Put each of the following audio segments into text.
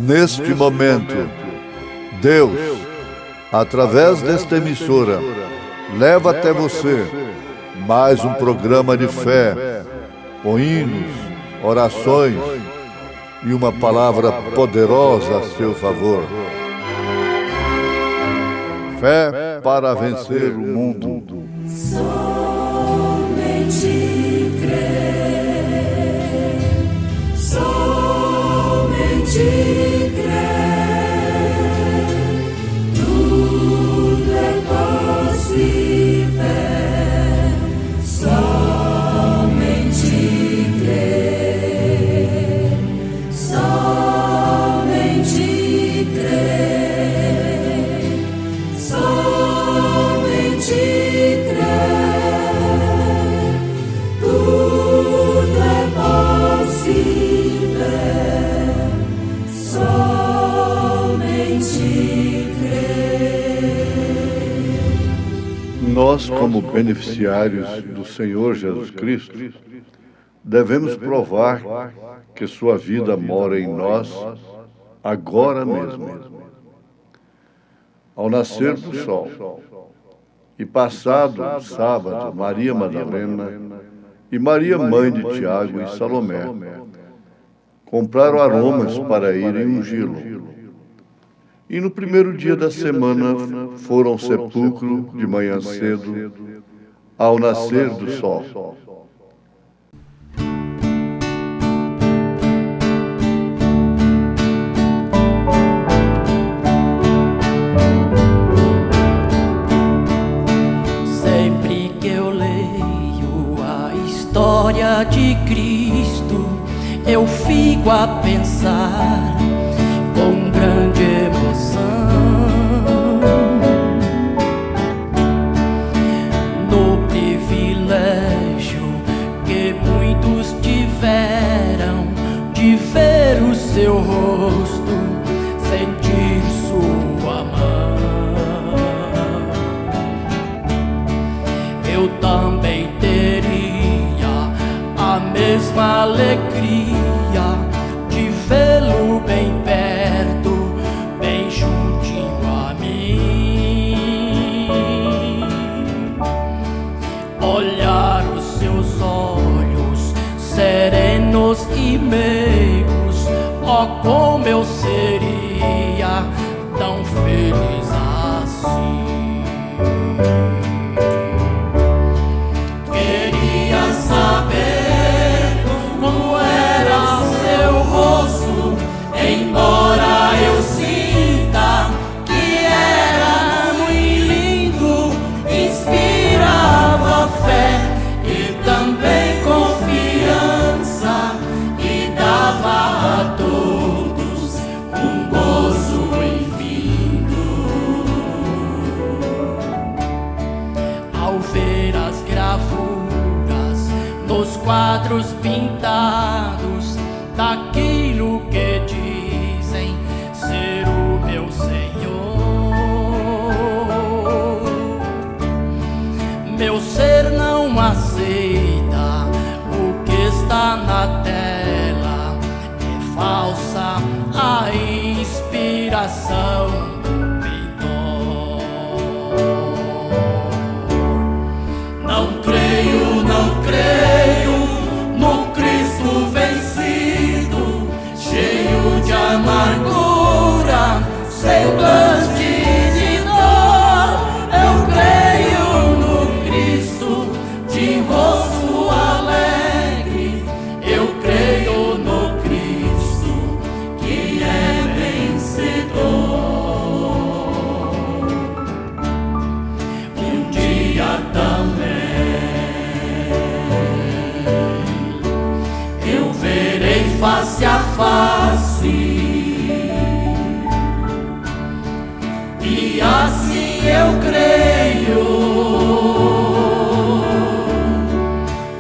Neste momento, Deus, através desta emissora, leva até você mais um programa de fé, com hinos, orações e uma palavra poderosa a seu favor. Fé para vencer o mundo. Somente crer, somente crer, tudo é possível, somente crer, somente crer, somente crer, tudo é possível, somente crer. Nós, como beneficiários do Senhor Jesus Cristo, devemos provar que sua vida mora em nós agora mesmo. Ao nascer do sol, e passado o sábado, Maria Madalena e Maria, mãe de Tiago e Salomé, compraram aromas para irem ungí-lo. E no primeiro dia da semana foram ao sepulcro de manhã cedo, ao nascer do sol. Sempre que eu leio a história de Cristo, eu fico a pensar com grande emoção no privilégio que muitos tiveram de ver o seu rosto, sentir sua mão. Eu também teria a mesma alegria de vê-lo bem perto, bem juntinho a mim. Olhar os seus olhos serenos e meigos, oh, como eu seria tão feliz assim. Queria saber como era seu rosto, embora eu sinta que era muito lindo, inspirava fé e também confiança e dava a todos um gozo infinito. Ao ver as gravuras nos quadros pintados daquilo que dizem ser o meu Senhor, meu ser não aceita o que está na tela, é falsa a inspiração do pintor. Não creio, não creio no Cristo vencido, cheio de amargura, semblante de dor. Eu creio no Cristo de rosto alegre, eu creio no Cristo que é vencedor. Um dia também eu verei face a face, e assim eu creio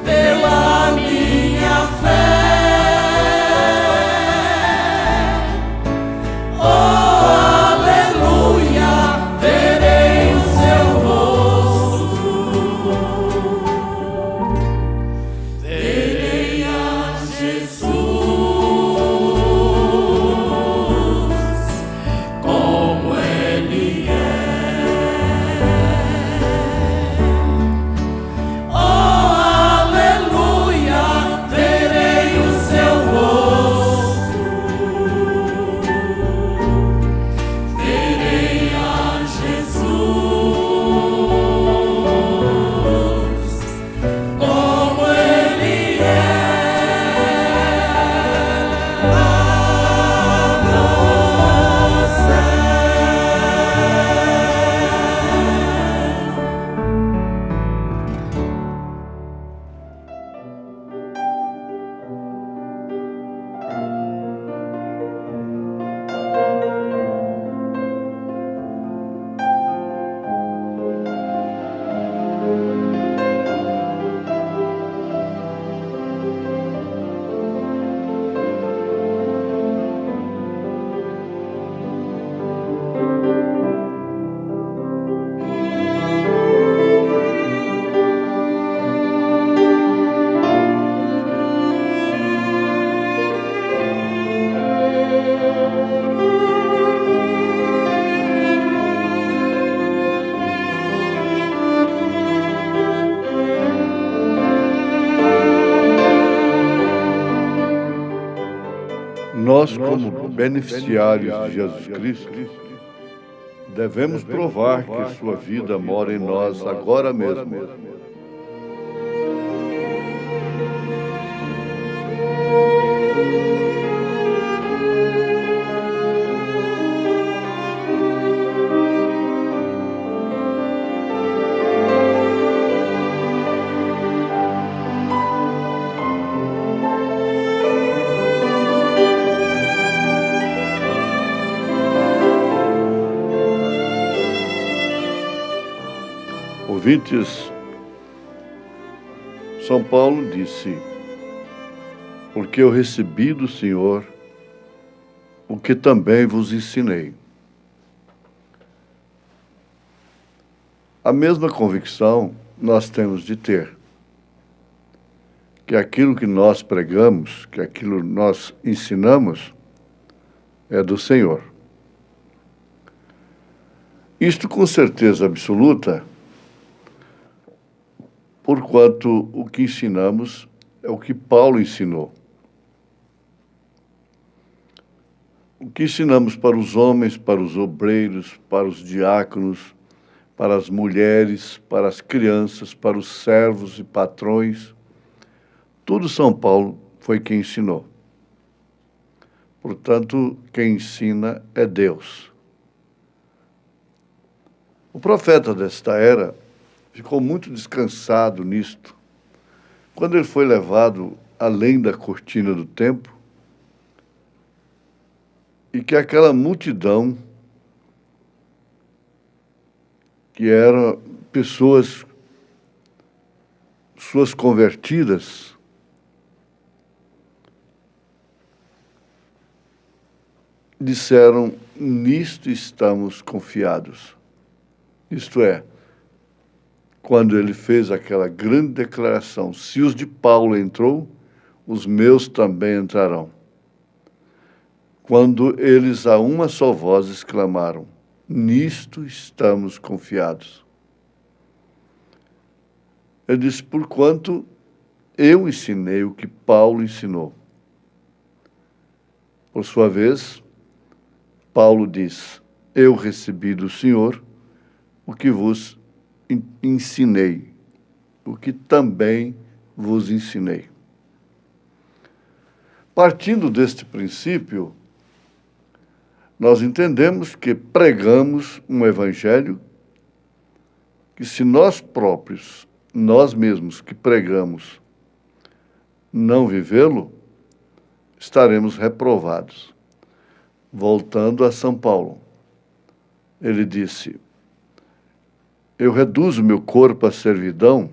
pela minha fé. Oh, aleluia, verei o seu rosto, verei a Jesus. Nós, como beneficiários de Jesus Cristo, devemos provar que sua vida mora em nós agora mesmo. Ouvintes, São Paulo disse: porque eu recebi do Senhor o que também vos ensinei. A mesma convicção nós temos de ter, que aquilo que nós pregamos, que aquilo que nós ensinamos, é do Senhor. Isto com certeza absoluta, porquanto o que ensinamos é o que Paulo ensinou. O que ensinamos para os homens, para os obreiros, para os diáconos, para as mulheres, para as crianças, para os servos e patrões, tudo São Paulo foi quem ensinou. Portanto, quem ensina é Deus. O profeta desta era ficou muito descansado nisto, quando ele foi levado além da cortina do templo, e que aquela multidão, que eram pessoas, suas convertidas, disseram: nisto estamos confiados. Isto é, quando ele fez aquela grande declaração: se os de Paulo entrou, os meus também entrarão. Quando eles a uma só voz exclamaram: nisto estamos confiados. Ele disse: porquanto eu ensinei o que Paulo ensinou. Por sua vez, Paulo diz: eu recebi do Senhor o que vos ensinei, o que também vos ensinei. Partindo deste princípio, nós entendemos que pregamos um evangelho que, se nós próprios, nós mesmos que pregamos, não vivê-lo, estaremos reprovados. Voltando a São Paulo, ele disse: eu reduzo meu corpo à servidão,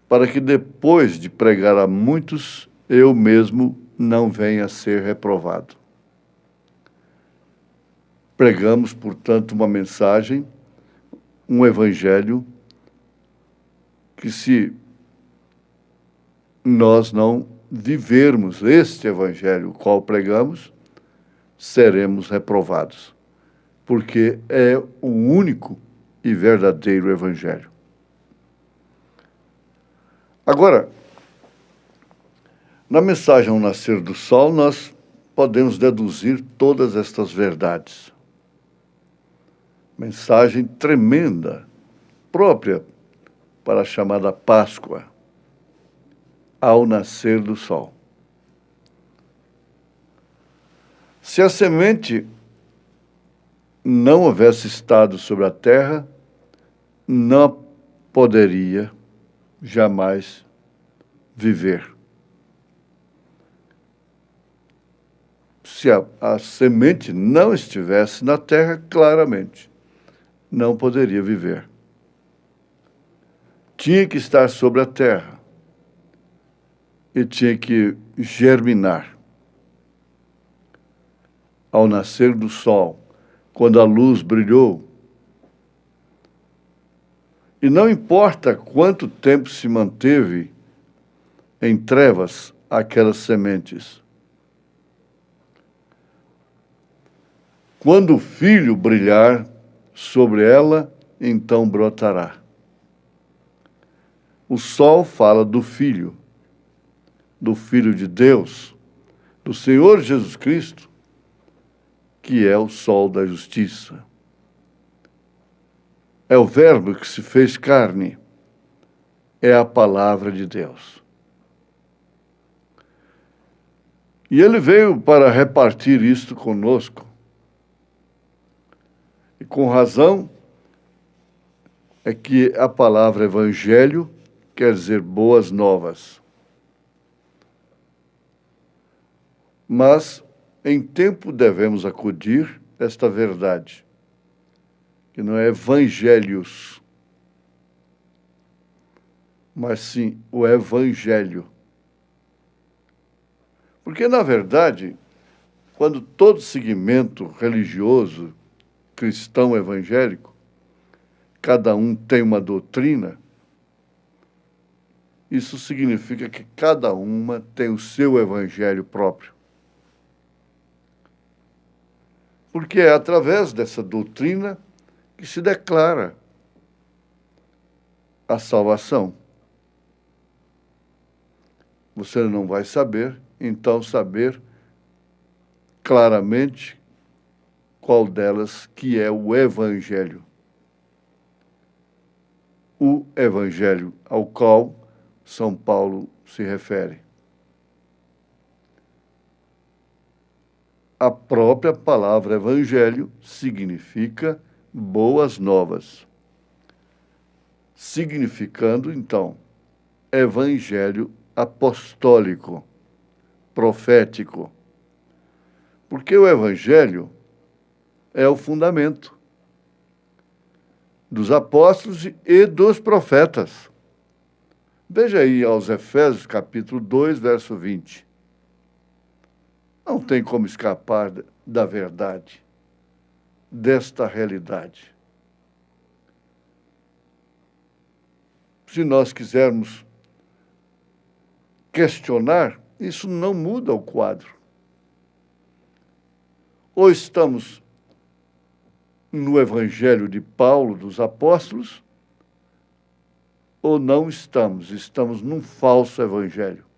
para que depois de pregar a muitos, eu mesmo não venha a ser reprovado. Pregamos, portanto, uma mensagem, um evangelho, que se nós não vivermos este evangelho, o qual pregamos, seremos reprovados, porque é o único e verdadeiro evangelho. Agora, na mensagem ao nascer do sol, nós podemos deduzir todas estas verdades. Mensagem tremenda, própria para a chamada Páscoa, ao nascer do sol. Se a semente não houvesse estado sobre a terra, não poderia jamais viver. Se a semente não estivesse na terra, claramente, não poderia viver. Tinha que estar sobre a terra e tinha que germinar. Ao nascer do sol, quando a luz brilhou, e não importa quanto tempo se manteve em trevas aquelas sementes, quando o filho brilhar sobre ela, então brotará. O sol fala do Filho de Deus, do Senhor Jesus Cristo, que é o sol da justiça. É o Verbo que se fez carne, é a palavra de Deus. E ele veio para repartir isto conosco. E com razão é que a palavra evangelho quer dizer boas novas. Mas em tempo devemos acudir esta verdade, que não é evangelhos, mas sim o evangelho. Porque, na verdade, quando todo segmento religioso, cristão evangélico, cada um tem uma doutrina, isso significa que cada uma tem o seu evangelho próprio. Porque é através dessa doutrina que se declara a salvação. Você não vai saber, então saber claramente qual delas que é o evangelho. O evangelho ao qual São Paulo se refere. A própria palavra evangelho significa boas novas. Significando, então, evangelho apostólico, profético. Porque o evangelho é o fundamento dos apóstolos e dos profetas. Veja aí aos Efésios, capítulo 2, verso 20. Não tem como escapar da verdade, desta realidade. Se nós quisermos questionar, isso não muda o quadro. Ou estamos no Evangelho de Paulo, dos apóstolos, ou não estamos. Estamos num falso evangelho.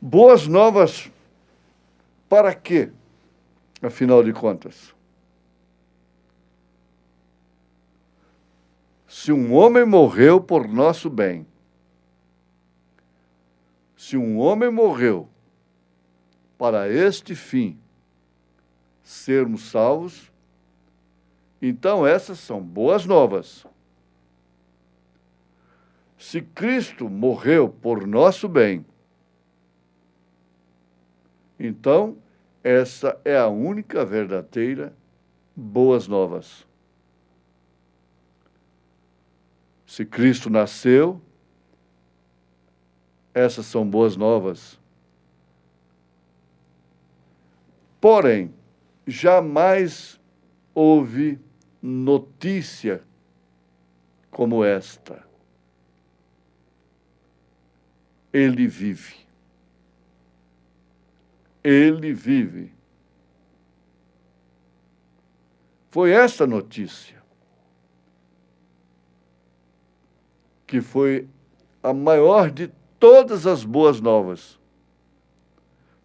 Boas novas para quê, afinal de contas? Se um homem morreu por nosso bem, se um homem morreu para este fim, sermos salvos, então essas são boas novas. Se Cristo morreu por nosso bem, então essa é a única verdadeira boas novas. Se Cristo nasceu, essas são boas novas. Porém, jamais houve notícia como esta. Ele vive. Ele vive. Foi essa notícia que foi a maior de todas as boas novas.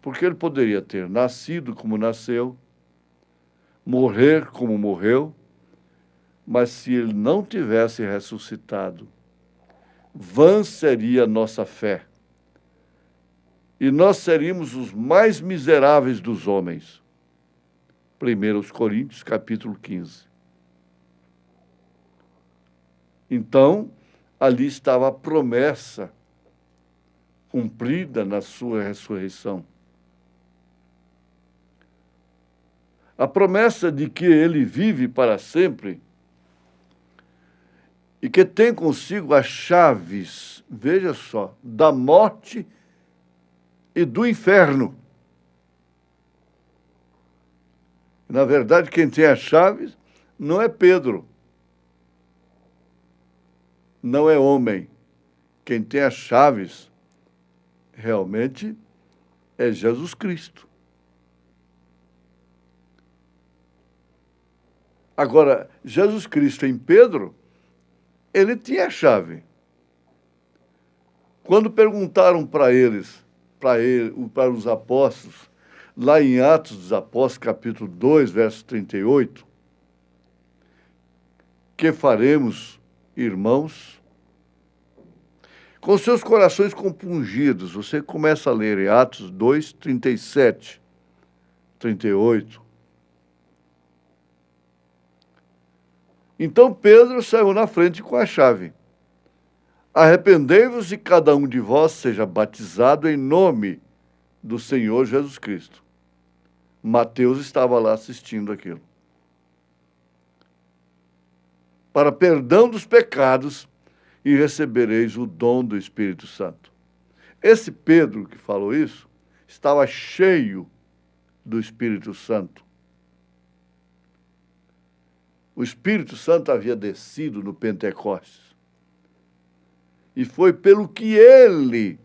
Porque ele poderia ter nascido como nasceu, morrer como morreu, mas se ele não tivesse ressuscitado, vã seria a nossa fé. E nós seríamos os mais miseráveis dos homens. 1 Coríntios, capítulo 15. Então, ali estava a promessa cumprida na sua ressurreição. A promessa de que ele vive para sempre e que tem consigo as chaves, veja só, da morte e do inferno. Na verdade, quem tem as chaves não é Pedro, não é homem. Quem tem as chaves realmente é Jesus Cristo. Agora, Jesus Cristo em Pedro, ele tinha a chave. Quando perguntaram para os apóstolos, lá em Atos dos Apóstolos, capítulo 2, verso 38, que faremos, irmãos? Com seus corações compungidos, você começa a ler em Atos 2, 37, 38. Então Pedro saiu na frente com a chave. Arrependei-vos e cada um de vós seja batizado em nome do Senhor Jesus Cristo. Mateus estava lá assistindo aquilo. Para perdão dos pecados, e recebereis o dom do Espírito Santo. Esse Pedro que falou isso, estava cheio do Espírito Santo. O Espírito Santo havia descido no Pentecostes. E foi pelo que ele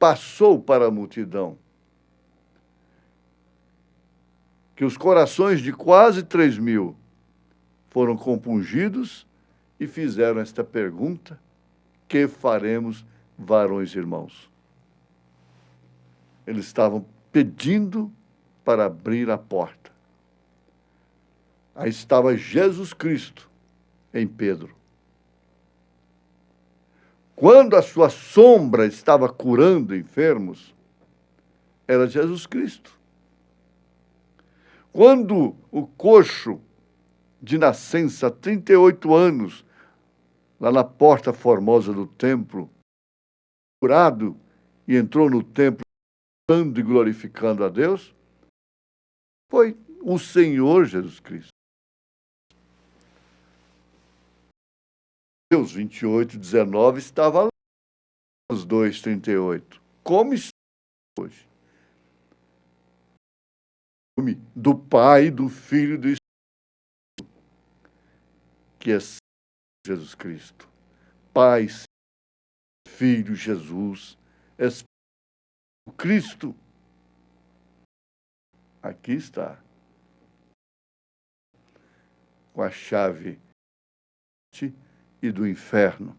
passou para a multidão que os corações de quase 3.000 foram compungidos e fizeram esta pergunta: que faremos, varões e irmãos? Eles estavam pedindo para abrir a porta. Aí estava Jesus Cristo em Pedro. Quando a sua sombra estava curando enfermos, era Jesus Cristo. Quando o coxo de nascença, há 38 anos, lá na porta formosa do templo, curado, e entrou no templo cantando e glorificando a Deus, foi o Senhor Jesus Cristo. Mateus 28, 19 estava lá, os 2, 38. Como está hoje? Do Pai, do Filho e do Espírito, que é Jesus Cristo. Pai, Filho, Jesus, Espírito, Cristo. Aqui está. Com a chave e do inferno.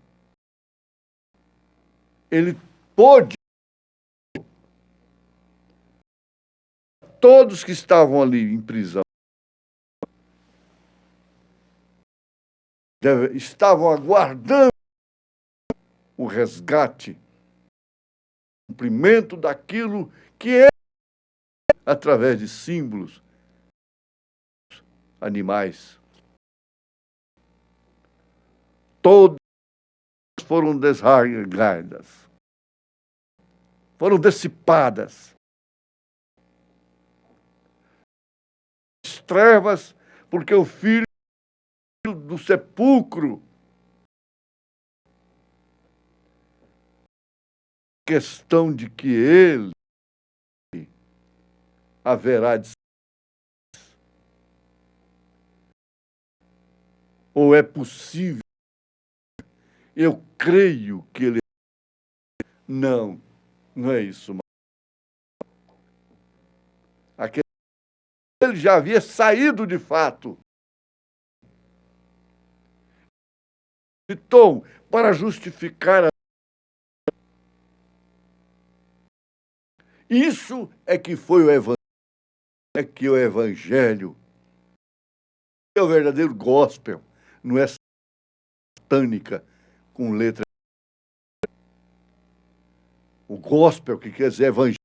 Ele pôde. Todos que estavam ali em prisão estavam aguardando o resgate, o cumprimento daquilo que é através de símbolos, animais. Todas foram desarraigadas, foram dissipadas. Trevas, porque o filho do sepulcro, questão de que ele haverá de ser. Ou é possível? Eu creio que ele... Não, não é isso. Ele já havia saído de fato. Citou para justificar a... Isso é que foi o evangelho. É que o evangelho é o verdadeiro gospel, não é satânica com letra. O gospel, que quer dizer evangelho,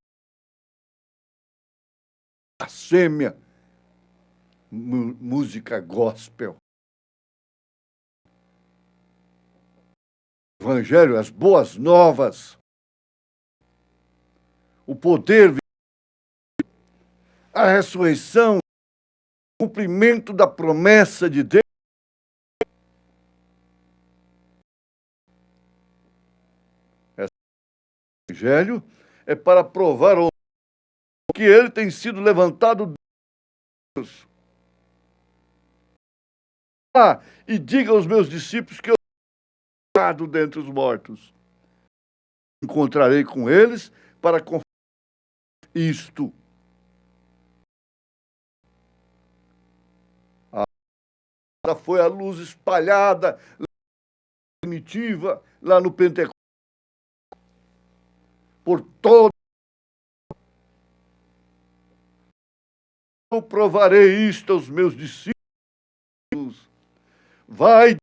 blasfêmia, música gospel. Evangelho, as boas novas, o poder, a ressurreição, o cumprimento da promessa de Deus. Esse evangelho é para provar que ele tem sido levantado de Deus. E diga aos meus discípulos que eu estou dentre os mortos. Encontrarei com eles para confirmar isto. Foi a luz espalhada, primitiva, lá no Pentecostes. por todo. Eu provarei isto aos meus discípulos. Vai,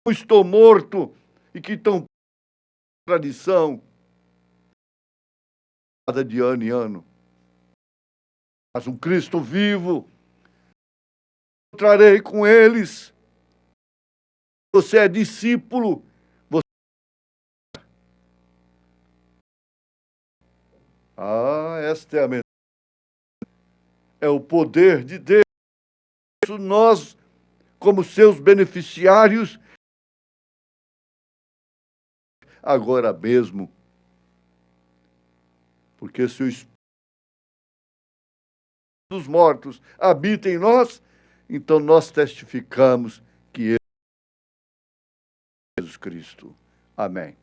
eu estou morto e que tão tradição de ano em ano. Mas um Cristo vivo, encontrarei com eles. Você é discípulo. Esta é a mensagem. É o poder de Deus. Nós, como seus beneficiários, agora mesmo. Porque se o Espírito dos mortos habita em nós, então nós testificamos que Ele é Jesus Cristo. Amém.